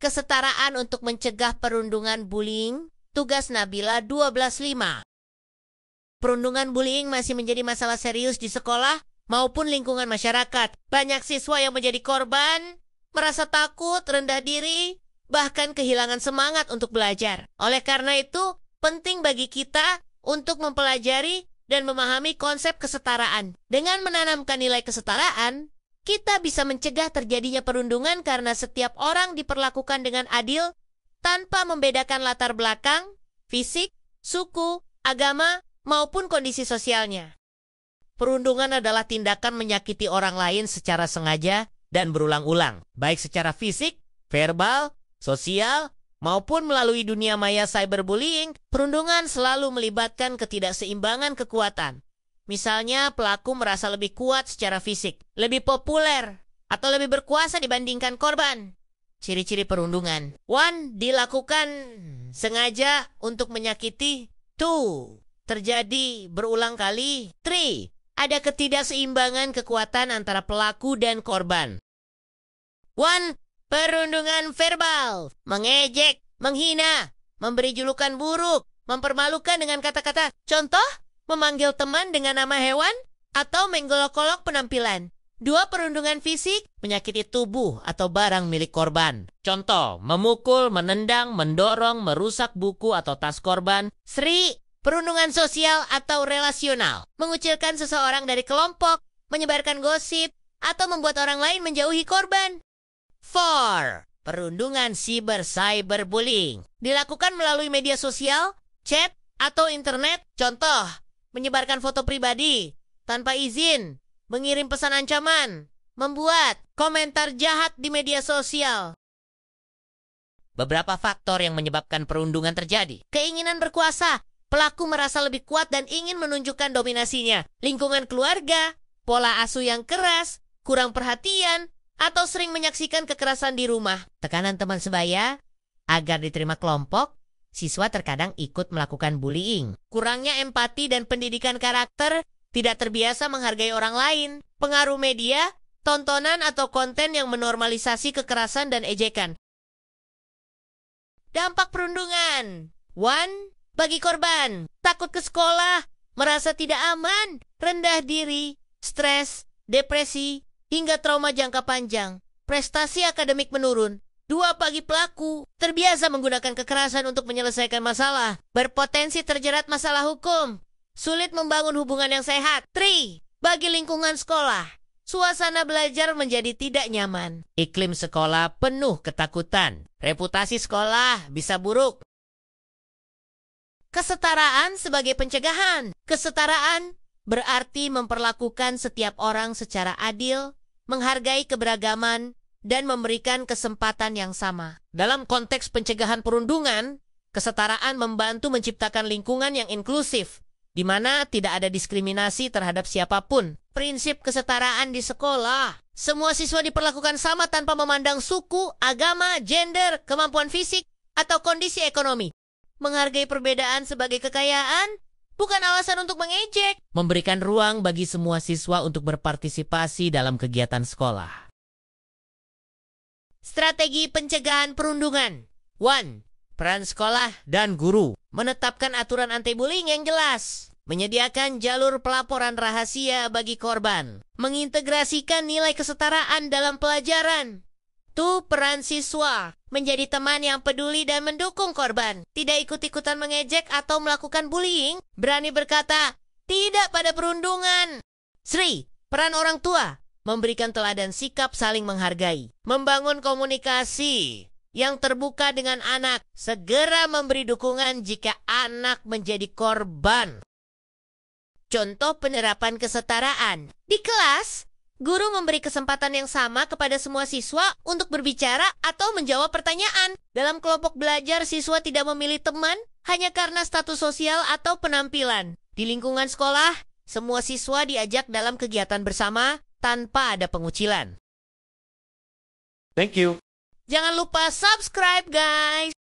Kesetaraan untuk mencegah perundungan bullying, tugas Nabila 12.5. Perundungan bullying masih menjadi masalah serius di sekolah maupun lingkungan masyarakat. Banyak siswa yang menjadi korban, merasa takut, rendah diri, bahkan kehilangan semangat untuk belajar. Oleh karena itu, penting bagi kita untuk mempelajari dan memahami konsep kesetaraan. Dengan menanamkan nilai kesetaraan, kita bisa mencegah terjadinya perundungan karena setiap orang diperlakukan dengan adil tanpa membedakan latar belakang, fisik, suku, agama, maupun kondisi sosialnya. Perundungan adalah tindakan menyakiti orang lain secara sengaja dan berulang-ulang, baik secara fisik, verbal, sosial, maupun melalui dunia maya cyberbullying. Perundungan selalu melibatkan ketidakseimbangan kekuatan. Misalnya, pelaku merasa lebih kuat secara fisik, lebih populer, atau lebih berkuasa dibandingkan korban. Ciri-ciri perundungan. 1. Dilakukan sengaja untuk menyakiti. 2. Terjadi berulang kali. 3. Ada ketidakseimbangan kekuatan antara pelaku dan korban. 1. Perundungan verbal. Mengejek, menghina, memberi julukan buruk, mempermalukan dengan kata-kata. Contoh, memanggil teman dengan nama hewan, atau menggolok-golok penampilan. 2. Perundungan fisik, menyakiti tubuh atau barang milik korban. Contoh, memukul, menendang, mendorong, merusak buku atau tas korban. 3. Perundungan sosial atau relasional, mengucilkan seseorang dari kelompok, menyebarkan gosip, atau membuat orang lain menjauhi korban. 4. Perundungan cyberbullying, dilakukan melalui media sosial, chat, atau internet. Contoh, menyebarkan foto pribadi tanpa izin, mengirim pesan ancaman, membuat komentar jahat di media sosial. Beberapa faktor yang menyebabkan perundungan terjadi. Keinginan berkuasa, pelaku merasa lebih kuat dan ingin menunjukkan dominasinya. Lingkungan keluarga, pola asuh yang keras, kurang perhatian, atau sering menyaksikan kekerasan di rumah. Tekanan teman sebaya agar diterima kelompok, siswa terkadang ikut melakukan bullying. Kurangnya empati dan pendidikan karakter, tidak terbiasa menghargai orang lain. Pengaruh media, tontonan atau konten yang menormalisasi kekerasan dan ejekan. Dampak perundungan. 1. Bagi korban, takut ke sekolah, merasa tidak aman, rendah diri, stres, depresi, hingga trauma jangka panjang. Prestasi akademik menurun. 2. Bagi pelaku, terbiasa menggunakan kekerasan untuk menyelesaikan masalah, berpotensi terjerat masalah hukum, sulit membangun hubungan yang sehat. 3. Bagi lingkungan sekolah, suasana belajar menjadi tidak nyaman. Iklim sekolah penuh ketakutan. Reputasi sekolah bisa buruk. Kesetaraan sebagai pencegahan. Kesetaraan berarti memperlakukan setiap orang secara adil, menghargai keberagaman, dan memberikan kesempatan yang sama. Dalam konteks pencegahan perundungan, kesetaraan membantu menciptakan lingkungan yang inklusif, di mana tidak ada diskriminasi terhadap siapapun. Prinsip kesetaraan di sekolah. Semua siswa diperlakukan sama tanpa memandang suku, agama, gender, kemampuan fisik, atau kondisi ekonomi. Menghargai perbedaan sebagai kekayaan, bukan alasan untuk mengejek. Memberikan ruang bagi semua siswa untuk berpartisipasi dalam kegiatan sekolah. Strategi pencegahan perundungan. 1. Peran sekolah dan guru. Menetapkan aturan anti-bullying yang jelas. Menyediakan jalur pelaporan rahasia bagi korban. Mengintegrasikan nilai kesetaraan dalam pelajaran. 2. Peran siswa. Menjadi teman yang peduli dan mendukung korban. Tidak ikut-ikutan mengejek atau melakukan bullying. Berani berkata, tidak pada perundungan. 3. Peran orang tua. Memberikan teladan sikap saling menghargai. Membangun komunikasi yang terbuka dengan anak. Segera memberi dukungan jika anak menjadi korban. Contoh penerapan kesetaraan. Di kelas, guru memberi kesempatan yang sama kepada semua siswa untuk berbicara atau menjawab pertanyaan. Dalam kelompok belajar, siswa tidak memilih teman hanya karena status sosial atau penampilan. Di lingkungan sekolah, semua siswa diajak dalam kegiatan bersama tanpa ada pengucilan. Thank you. Jangan lupa subscribe, guys!